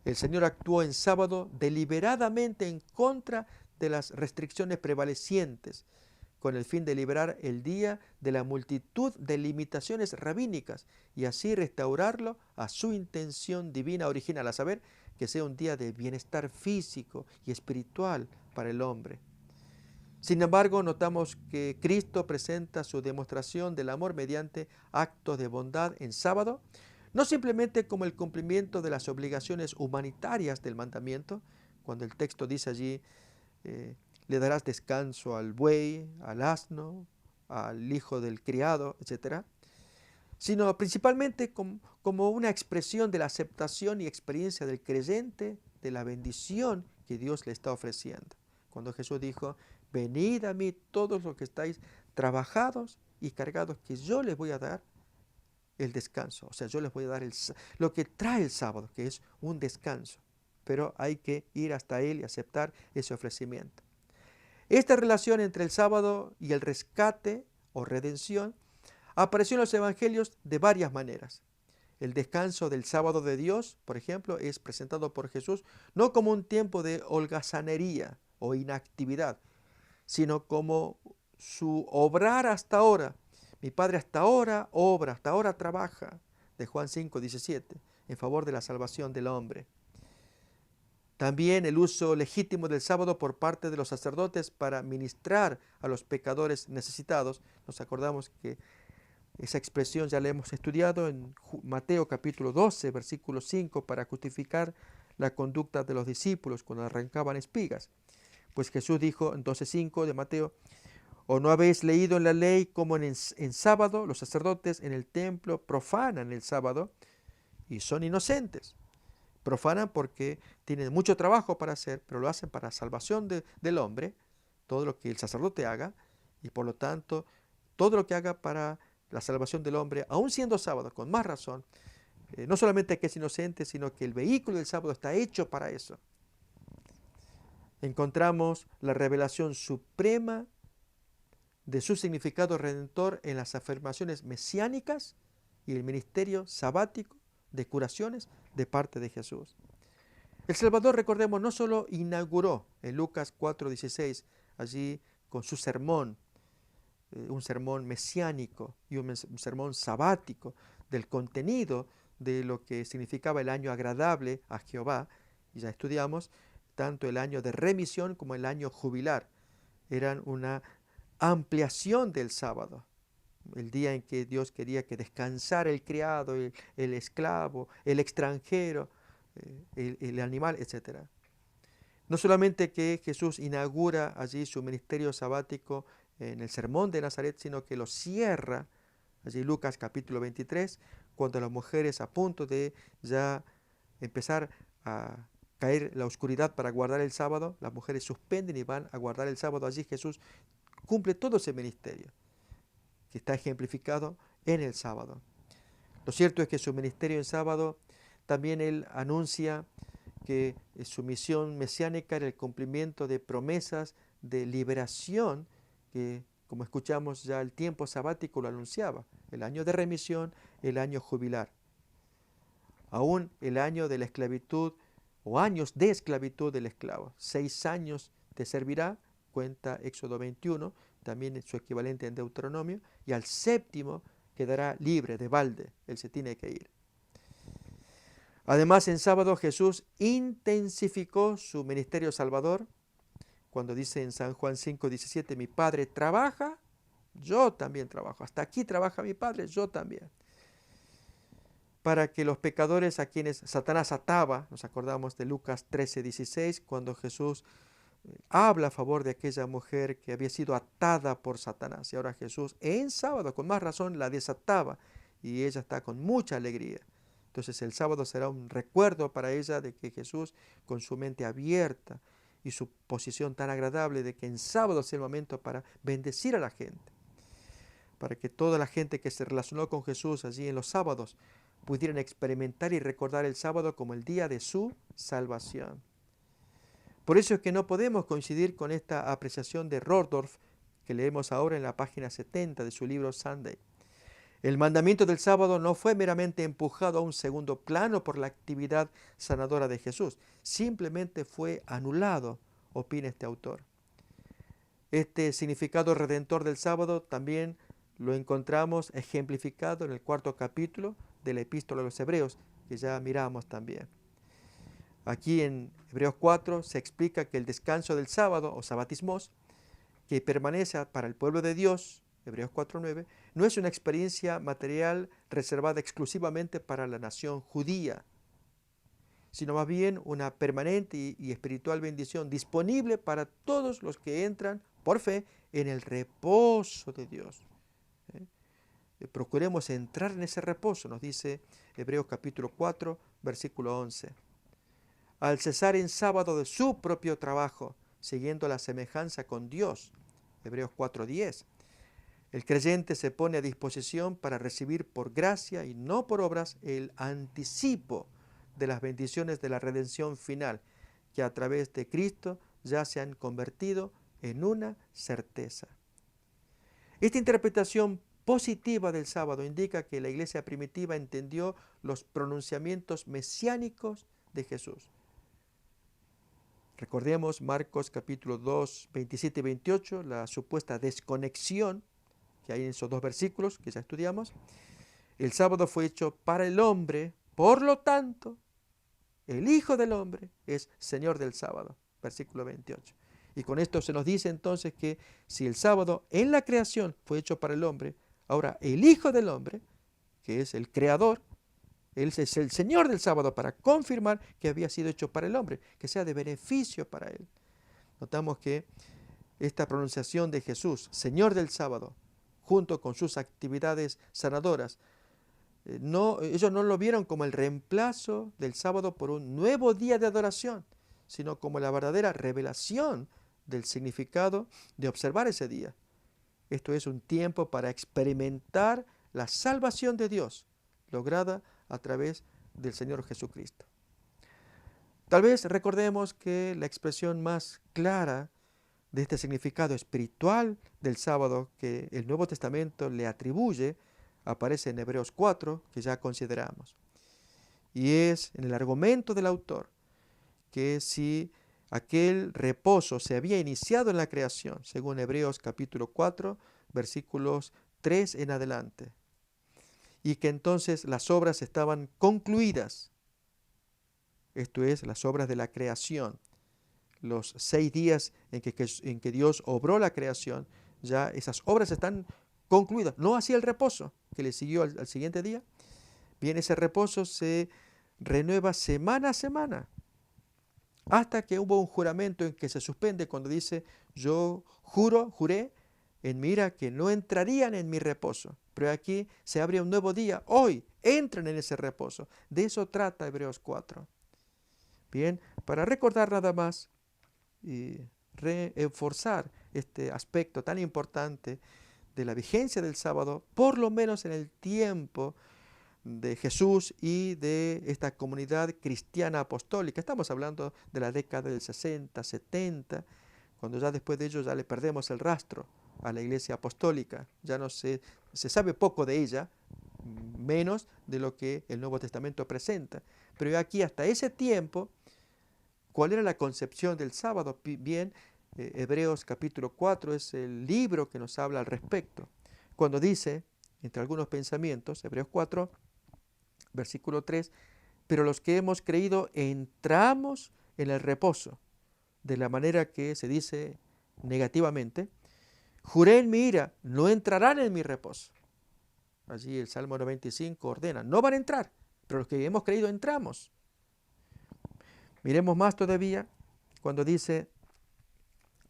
El Señor actuó en sábado deliberadamente en contra de las restricciones prevalecientes, con el fin de liberar el día de la multitud de limitaciones rabínicas y así restaurarlo a su intención divina original, a saber, que sea un día de bienestar físico y espiritual para el hombre. Sin embargo, notamos que Cristo presenta su demostración del amor mediante actos de bondad en sábado, no simplemente como el cumplimiento de las obligaciones humanitarias del mandamiento, cuando el texto dice allí: le darás descanso al buey, al asno, al hijo del criado, etc., sino principalmente como una expresión de la aceptación y experiencia del creyente de la bendición que Dios le está ofreciendo. Cuando Jesús dijo: venid a mí todos los que estáis trabajados y cargados, que yo les voy a dar el descanso. O sea, yo les voy a dar lo que trae el sábado, que es un descanso. Pero hay que ir hasta Él y aceptar ese ofrecimiento. Esta relación entre el sábado y el rescate o redención apareció en los evangelios de varias maneras. El descanso del sábado de Dios, por ejemplo, es presentado por Jesús no como un tiempo de holgazanería o inactividad, sino como su obrar hasta ahora. Mi Padre hasta ahora obra, hasta ahora trabaja, de Juan 5:17, en favor de la salvación del hombre. También el uso legítimo del sábado por parte de los sacerdotes para ministrar a los pecadores necesitados. Nos acordamos que esa expresión ya la hemos estudiado en Mateo capítulo 12, versículo 5, para justificar la conducta de los discípulos cuando arrancaban espigas. Pues Jesús dijo en 12:5 de Mateo: ¿o no habéis leído en la ley cómo en sábado los sacerdotes en el templo profanan el sábado y son inocentes? Profanan porque tienen mucho trabajo para hacer, pero lo hacen para salvación del hombre, todo lo que el sacerdote haga, y por lo tanto, todo lo que haga para la salvación del hombre, aun siendo sábado, con más razón, no solamente que es inocente, sino que el vehículo del sábado está hecho para eso. Encontramos la revelación suprema de su significado redentor en las afirmaciones mesiánicas y el ministerio sabático de curaciones de parte de Jesús. El Salvador, recordemos, no solo inauguró en Lucas 4:16, allí con su sermón, un sermón mesiánico y un sermón sabático del contenido de lo que significaba el año agradable a Jehová, y ya estudiamos tanto el año de remisión como el año jubilar. eran una ampliación del sábado, el día en que Dios quería que descansara el criado, el esclavo, el extranjero, el animal, etc. No solamente que Jesús inaugura allí su ministerio sabático en el Sermón de Nazaret, sino que lo cierra allí Lucas capítulo 23, cuando las mujeres a punto de ya empezar a caer la oscuridad para guardar el sábado, las mujeres suspenden y van a guardar el sábado. Allí Jesús cumple todo ese ministerio que está ejemplificado en el sábado. Lo cierto es que su ministerio en sábado también él anuncia que su misión mesiánica era el cumplimiento de promesas de liberación que, como escuchamos, ya el tiempo sabático lo anunciaba, el año de remisión, el año jubilar. Aún el año de la esclavitud o años de esclavitud del esclavo. 6 años te servirá, cuenta Éxodo 21, también su equivalente en Deuteronomio, y al séptimo quedará libre de balde, él se tiene que ir. Además, en sábado Jesús intensificó su ministerio salvador, cuando dice en San Juan 5:17, mi Padre trabaja, yo también trabajo. Hasta aquí trabaja mi Padre, yo también. Para que los pecadores a quienes Satanás ataba, nos acordamos de Lucas 13:16, cuando Jesús habla a favor de aquella mujer que había sido atada por Satanás. Y ahora Jesús en sábado, con más razón, la desataba y ella está con mucha alegría. Entonces el sábado será un recuerdo para ella de que Jesús, con su mente abierta y su posición tan agradable, de que en sábado sea el momento para bendecir a la gente, para que toda la gente que se relacionó con Jesús allí en los sábados pudieran experimentar y recordar el sábado como el día de su salvación. Por eso es que no podemos coincidir con esta apreciación de Rordorf que leemos ahora en la página 70 de su libro Sunday. El mandamiento del sábado no fue meramente empujado a un segundo plano por la actividad sanadora de Jesús, simplemente fue anulado, opina este autor. Este significado redentor del sábado también lo encontramos ejemplificado en el 4º capítulo de la Epístola a los Hebreos, que ya miramos también. Aquí en Hebreos 4 se explica que el descanso del sábado, o sabatismos, que permanece para el pueblo de Dios, Hebreos 4:9, no es una experiencia material reservada exclusivamente para la nación judía, sino más bien una permanente y espiritual bendición disponible para todos los que entran por fe en el reposo de Dios. Procuremos entrar en ese reposo, nos dice Hebreos capítulo 4, versículo 11. Al cesar en sábado de su propio trabajo, siguiendo la semejanza con Dios, Hebreos 4:10, el creyente se pone a disposición para recibir por gracia y no por obras el anticipo de las bendiciones de la redención final, que a través de Cristo ya se han convertido en una certeza. Esta interpretación positiva del sábado indica que la iglesia primitiva entendió los pronunciamientos mesiánicos de Jesús. Recordemos Marcos capítulo 2, 27 y 28, la supuesta desconexión que hay en esos 2 versículos que ya estudiamos. El sábado fue hecho para el hombre, por lo tanto, el Hijo del Hombre es Señor del sábado, versículo 28. Y con esto se nos dice entonces que si el sábado en la creación fue hecho para el hombre, ahora el Hijo del Hombre, que es el Creador, Él es el Señor del sábado para confirmar que había sido hecho para el hombre, que sea de beneficio para él. Notamos que esta pronunciación de Jesús, Señor del sábado, junto con sus actividades sanadoras, ellos no lo vieron como el reemplazo del sábado por un nuevo día de adoración, sino como la verdadera revelación del significado de observar ese día. Esto es un tiempo para experimentar la salvación de Dios, lograda a través del Señor Jesucristo. Tal vez recordemos que la expresión más clara de este significado espiritual del sábado que el Nuevo Testamento le atribuye aparece en Hebreos 4, que ya consideramos. Y es en el argumento del autor que si aquel reposo se había iniciado en la creación, según Hebreos capítulo 4, versículos 3 en adelante, y que entonces las obras estaban concluidas, esto es, las obras de la creación, los 6 días en que Dios obró la creación, ya esas obras están concluidas. No así el reposo que le siguió al siguiente día. Bien, ese reposo se renueva semana a semana, hasta que hubo un juramento en que se suspende cuando dice, yo juré en mi ira que no entrarían en mi reposo. Pero aquí se abre un nuevo día. Hoy entran en ese reposo. De eso trata Hebreos 4. Bien, para recordar nada más y reforzar este aspecto tan importante de la vigencia del sábado, por lo menos en el tiempo de Jesús y de esta comunidad cristiana apostólica. Estamos hablando de la década del 60, 70, cuando ya después de ello ya le perdemos el rastro a la iglesia apostólica. Ya no se sabe poco de ella, menos de lo que el Nuevo Testamento presenta. Pero aquí hasta ese tiempo, ¿cuál era la concepción del sábado? Bien, Hebreos capítulo 4 es el libro que nos habla al respecto. Cuando dice, entre algunos pensamientos, Hebreos 4, versículo 3, pero los que hemos creído entramos en el reposo, de la manera que se dice negativamente, juré en mi ira, no entrarán en mi reposo. Allí el Salmo 95 ordena, no van a entrar, pero los que hemos creído entramos. Miremos más todavía cuando dice,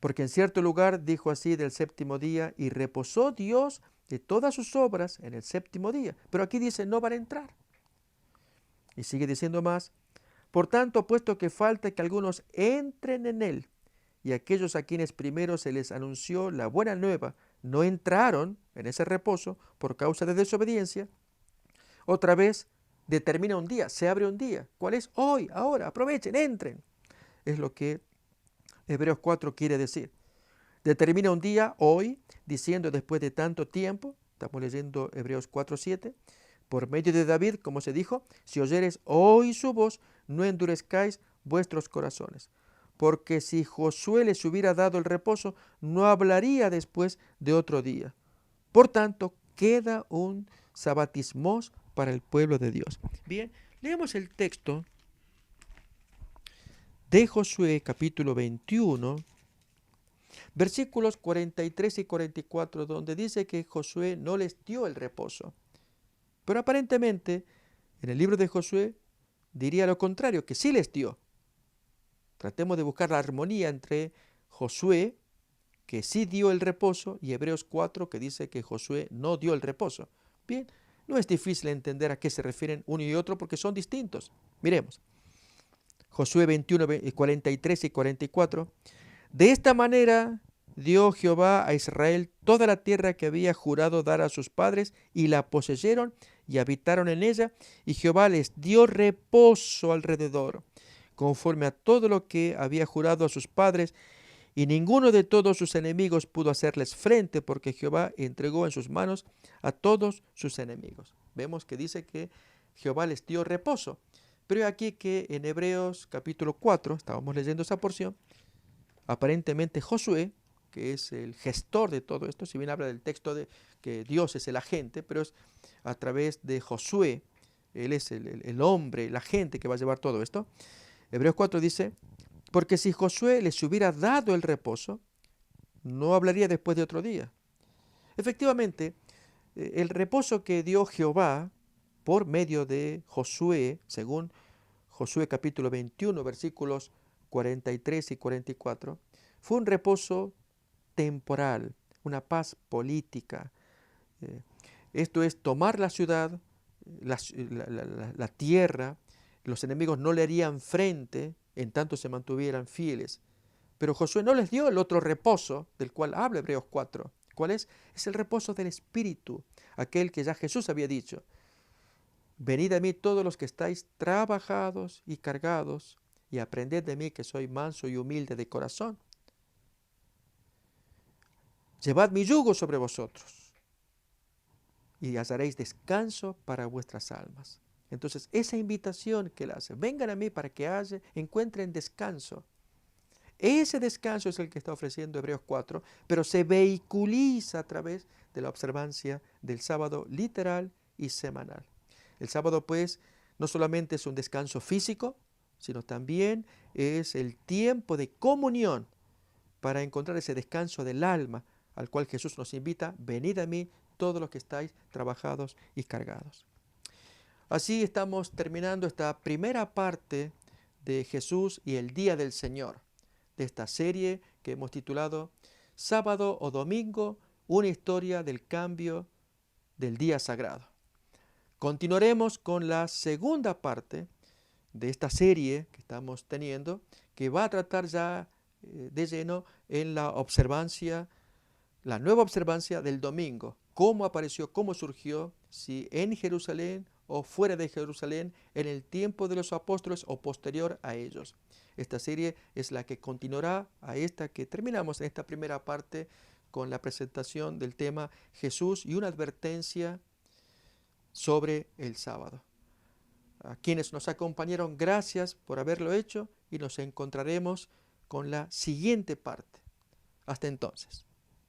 porque en cierto lugar dijo así del séptimo día, y reposó Dios de todas sus obras en el séptimo día. Pero aquí dice, no van a entrar. Y sigue diciendo más, por tanto, puesto que falta que algunos entren en él, y aquellos a quienes primero se les anunció la buena nueva no entraron en ese reposo por causa de desobediencia, otra vez determina un día, se abre un día. ¿Cuál es? Hoy, ahora, aprovechen, entren. Es lo que Hebreos 4 quiere decir. Determina un día, hoy, diciendo después de tanto tiempo, estamos leyendo Hebreos 4:7, por medio de David, como se dijo, si oyeres hoy su voz, no endurezcáis vuestros corazones. Porque si Josué les hubiera dado el reposo, no hablaría después de otro día. Por tanto, queda un sabatismos para el pueblo de Dios. Bien, leemos el texto de Josué capítulo 21, versículos 43 y 44, donde dice que Josué no les dio el reposo. Pero aparentemente, en el libro de Josué, diría lo contrario, que sí les dio. Tratemos de buscar la armonía entre Josué, que sí dio el reposo, y Hebreos 4, que dice que Josué no dio el reposo. Bien, no es difícil entender a qué se refieren uno y otro porque son distintos. Miremos. Josué 21, 43 y 44. De esta manera dio Jehová a Israel toda la tierra que había jurado dar a sus padres, y la poseyeron y habitaron en ella, y Jehová les dio reposo alrededor, conforme a todo lo que había jurado a sus padres, y ninguno de todos sus enemigos pudo hacerles frente, porque Jehová entregó en sus manos a todos sus enemigos. Vemos que dice que Jehová les dio reposo. Pero aquí que en Hebreos capítulo 4, estábamos leyendo esa porción, aparentemente Josué, que es el gestor de todo esto, si bien habla del texto de que Dios es el agente, pero es a través de Josué, él es el hombre, el agente que va a llevar todo esto. Hebreos 4 dice, porque si Josué les hubiera dado el reposo, no hablaría después de otro día. Efectivamente, el reposo que dio Jehová por medio de Josué, según Josué capítulo 21, versículos 43 y 44, fue un reposo temporal, una paz política. Esto es tomar la ciudad, la tierra, los enemigos no le harían frente en tanto se mantuvieran fieles. Pero Josué no les dio el otro reposo del cual habla Hebreos 4. ¿Cuál es? Es el reposo del Espíritu, aquel que ya Jesús había dicho. Venid a mí todos los que estáis trabajados y cargados, y aprended de mí que soy manso y humilde de corazón. Llevad mi yugo sobre vosotros, y hallaréis descanso para vuestras almas. Entonces, esa invitación que él hace, vengan a mí para que encuentren descanso. Ese descanso es el que está ofreciendo Hebreos 4, pero se vehiculiza a través de la observancia del sábado literal y semanal. El sábado, pues, no solamente es un descanso físico, sino también es el tiempo de comunión para encontrar ese descanso del alma al cual Jesús nos invita: venid a mí todos los que estáis trabajados y cargados. Así estamos terminando esta primera parte de Jesús y el Día del Señor, de esta serie que hemos titulado Sábado o Domingo, una historia del cambio del día sagrado. Continuaremos con la segunda parte de esta serie que estamos teniendo, que va a tratar ya de lleno en la observancia, la nueva observancia del domingo, cómo apareció, cómo surgió, si en Jerusalén o fuera de Jerusalén, en el tiempo de los apóstoles o posterior a ellos. Esta serie es la que continuará a esta que terminamos en esta primera parte con la presentación del tema Jesús y una advertencia sobre el sábado. A quienes nos acompañaron, gracias por haberlo hecho, y nos encontraremos con la siguiente parte. Hasta entonces.